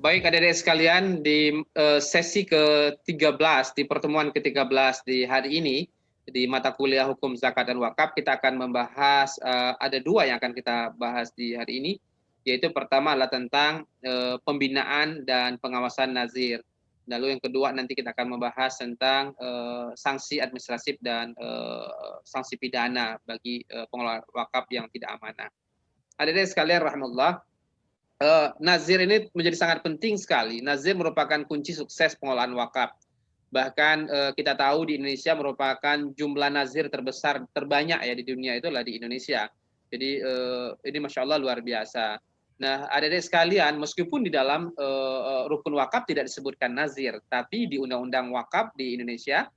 Baik adik-adik sekalian, di sesi ke-13, di pertemuan ke-13 di hari ini, di mata kuliah Hukum Zakat dan Wakaf, kita akan membahas, ada dua yang akan kita bahas di hari ini, yaitu pertama adalah tentang pembinaan dan pengawasan nazir. Lalu yang kedua nanti kita akan membahas tentang sanksi administratif dan sanksi pidana bagi pengelola wakaf yang tidak amanah. Adik-adik sekalian rahmatullah, nazir ini menjadi sangat penting sekali. Nazir merupakan kunci sukses pengelolaan wakaf. Bahkan kita tahu di Indonesia merupakan jumlah nazir terbesar, terbanyak ya di dunia itu adalah di Indonesia. Jadi ini Masya Allah luar biasa. Nah, adik-adik sekalian, meskipun di dalam rukun wakaf tidak disebutkan nazir, tapi di Undang-Undang Wakaf di Indonesia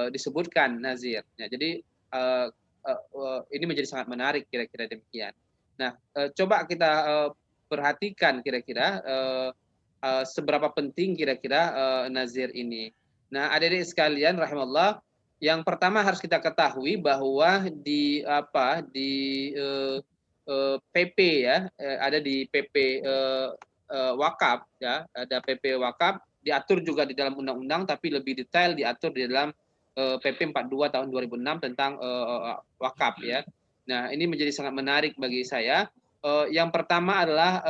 disebutkan nazir. Ya, jadi ini menjadi sangat menarik kira-kira demikian. Nah, coba kita perhatikan kira-kira seberapa penting kira-kira nazir ini. Nah, adik-adik sekalian rahimallah, yang pertama harus kita ketahui bahwa di PP ya, ada di PP wakaf ya, ada PP wakaf diatur juga di dalam undang-undang, tapi lebih detail diatur di dalam PP 42 tahun 2006 tentang wakaf ya. Nah, ini menjadi sangat menarik bagi saya. Yang pertama adalah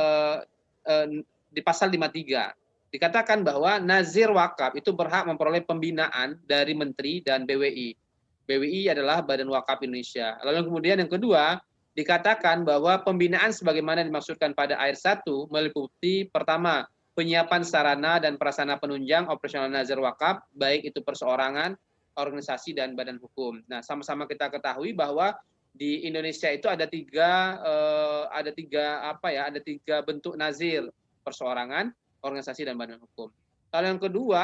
di pasal 53 dikatakan bahwa nazir wakaf itu berhak memperoleh pembinaan dari menteri dan BWI. BWI adalah Badan Wakaf Indonesia. Lalu kemudian yang kedua dikatakan bahwa pembinaan sebagaimana dimaksudkan pada ayat 1 meliputi pertama penyiapan sarana dan prasarana penunjang operasional nazir wakaf, baik itu perseorangan, organisasi dan badan hukum. Nah, sama-sama kita ketahui bahwa di Indonesia itu ada tiga bentuk nazir: perseorangan, organisasi dan badan hukum. Lalu yang kedua,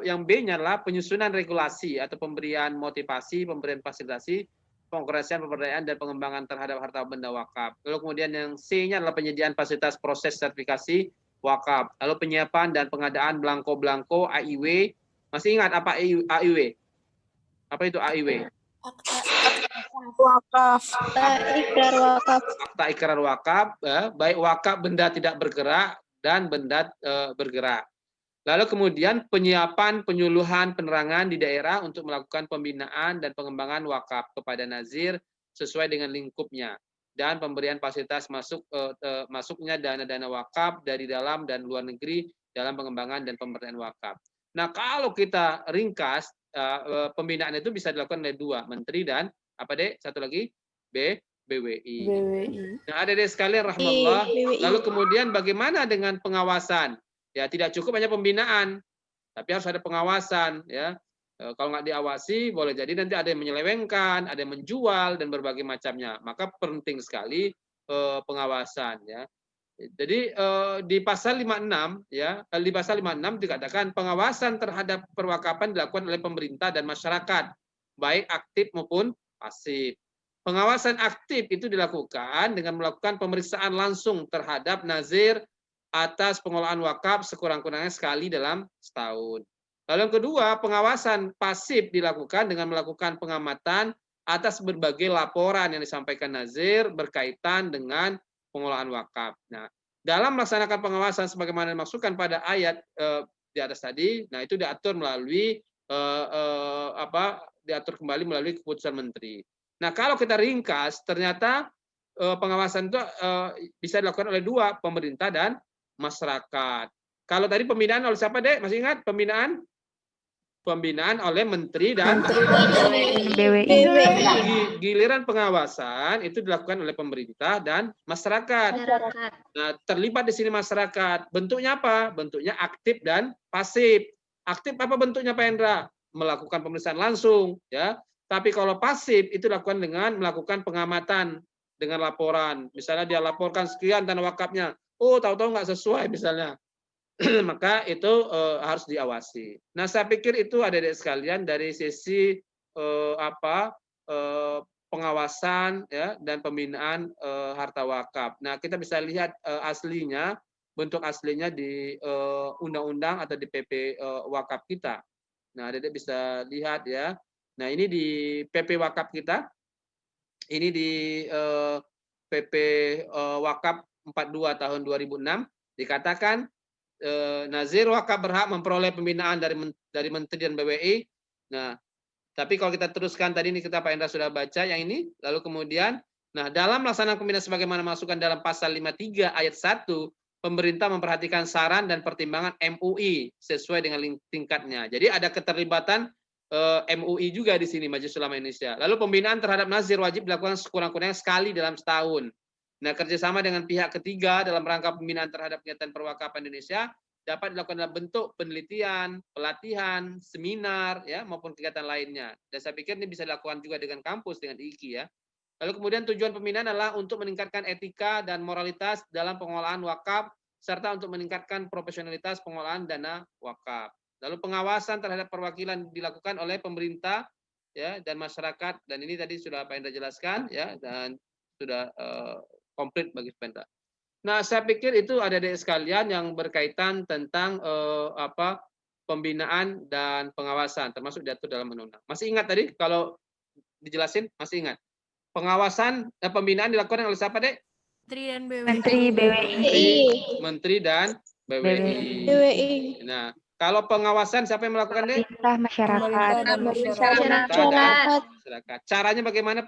yang B-nya adalah penyusunan regulasi atau pemberian motivasi, pemberian fasilitasi, pengkoreksian pemberdayaan dan pengembangan terhadap harta benda wakaf. Lalu kemudian yang C-nya adalah penyediaan fasilitas proses sertifikasi wakaf. Lalu penyiapan dan pengadaan belangko-belangko AIW. Masih ingat apa AIW? Apa itu AIW? Wakaf. Ikrar wakaf. Akta ikrar wakaf, baik wakaf benda tidak bergerak dan benda bergerak. Lalu kemudian penyiapan, penyuluhan, penerangan di daerah untuk melakukan pembinaan dan pengembangan wakaf kepada nazir sesuai dengan lingkupnya, dan pemberian fasilitas masuknya dana-dana wakaf dari dalam dan luar negeri dalam pengembangan dan pemberdayaan wakaf. Nah, kalau kita ringkas, pembinaan itu bisa dilakukan oleh dua, menteri dan apa deh? Satu lagi BWI. Nah, adik-adik sekalian rahmatullah. Lalu kemudian bagaimana dengan pengawasan? Ya, tidak cukup hanya pembinaan, tapi harus ada pengawasan ya. Kalau nggak diawasi, boleh jadi nanti ada yang menyelewengkan, ada yang menjual dan berbagai macamnya. Maka penting sekali pengawasan ya. Jadi di pasal 56 ya, di pasal 56 dikatakan pengawasan terhadap perwakapan dilakukan oleh pemerintah dan masyarakat, baik aktif maupun pasif. Pengawasan aktif itu dilakukan dengan melakukan pemeriksaan langsung terhadap nazir atas pengelolaan wakaf sekurang-kurangnya sekali dalam setahun. Lalu yang kedua, pengawasan pasif dilakukan dengan melakukan pengamatan atas berbagai laporan yang disampaikan nazir berkaitan dengan pengelolaan wakaf. Nah, dalam melaksanakan pengawasan sebagaimana dimaksudkan pada ayat di atas tadi, nah itu diatur melalui diatur kembali melalui keputusan menteri. Nah, kalau kita ringkas, ternyata pengawasan itu bisa dilakukan oleh dua, pemerintah dan masyarakat. Kalau tadi pembinaan oleh siapa, Dek? Masih ingat pembinaan? Pembinaan oleh menteri dan BWI. Giliran pengawasan itu dilakukan oleh pemerintah dan masyarakat. Nah, terlibat di sini masyarakat. Bentuknya apa? Bentuknya aktif dan pasif. Aktif apa bentuknya, Pak Hendra? Melakukan pemeriksaan langsung, ya. Tapi kalau pasif itu dilakukan dengan melakukan pengamatan dengan laporan. Misalnya dia laporkan sekian tanah wakafnya, oh tahu-tahu nggak sesuai misalnya. Maka itu harus diawasi. Nah, saya pikir itu adik-adik sekalian dari sisi pengawasan ya dan pembinaan harta wakaf. Nah, kita bisa lihat aslinya, bentuk aslinya di undang-undang atau di PP wakaf kita. Nah, adik-adik bisa lihat ya. Nah, ini di PP wakaf kita. Ini di PP wakaf 42 tahun 2006 dikatakan nazir wakaf berhak memperoleh pembinaan dari Menteri dan BWI. Nah, tapi kalau kita teruskan tadi ini kita Pak Indra sudah baca yang ini, lalu kemudian, nah dalam melaksanakan pembinaan sebagaimana masukan dalam pasal 53 ayat 1, pemerintah memperhatikan saran dan pertimbangan MUI sesuai dengan tingkatnya. Jadi ada keterlibatan MUI juga di sini, Majelis Ulama Indonesia. Lalu pembinaan terhadap nazir wajib dilakukan sekurang-kurangnya sekali dalam setahun. Nah, kerjasama dengan pihak ketiga dalam rangka pembinaan terhadap kegiatan perwakafan Indonesia dapat dilakukan dalam bentuk penelitian, pelatihan, seminar, ya maupun kegiatan lainnya. Dan saya pikir ini bisa dilakukan juga dengan kampus, dengan IKI ya. Lalu kemudian tujuan pembinaan adalah untuk meningkatkan etika dan moralitas dalam pengelolaan wakaf serta untuk meningkatkan profesionalitas pengelolaan dana wakaf. Lalu pengawasan terhadap perwakilan dilakukan oleh pemerintah ya dan masyarakat, dan ini tadi sudah Pak Indra jelaskan ya, dan sudah komplit bagi Pak Indra. Nah, saya pikir itu adik-adik sekalian yang berkaitan tentang pembinaan dan pengawasan, termasuk diatur dalam undang-undang. Masih ingat tadi kalau dijelasin? Masih ingat? Pengawasan dan pembinaan dilakukan oleh siapa, Dek? Menteri dan BWI. Menteri BWI. Menteri dan BWI. BWI. Nah, kalau pengawasan siapa yang melakukan, Dek? Pemerintah masyarakat. Masyarakat. Caranya bagaimana?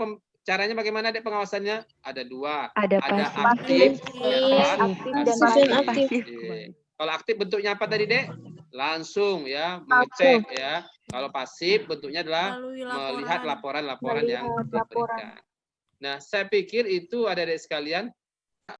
Caranya bagaimana, Dek, pengawasannya? Ada dua. Ada aktif, dan pasif. Kalau aktif bentuknya apa tadi, Dek? Langsung ya, mengecek ya. Kalau pasif bentuknya adalah melihat laporan-laporan yang diberikan. Nah, saya pikir itu adik-adik sekalian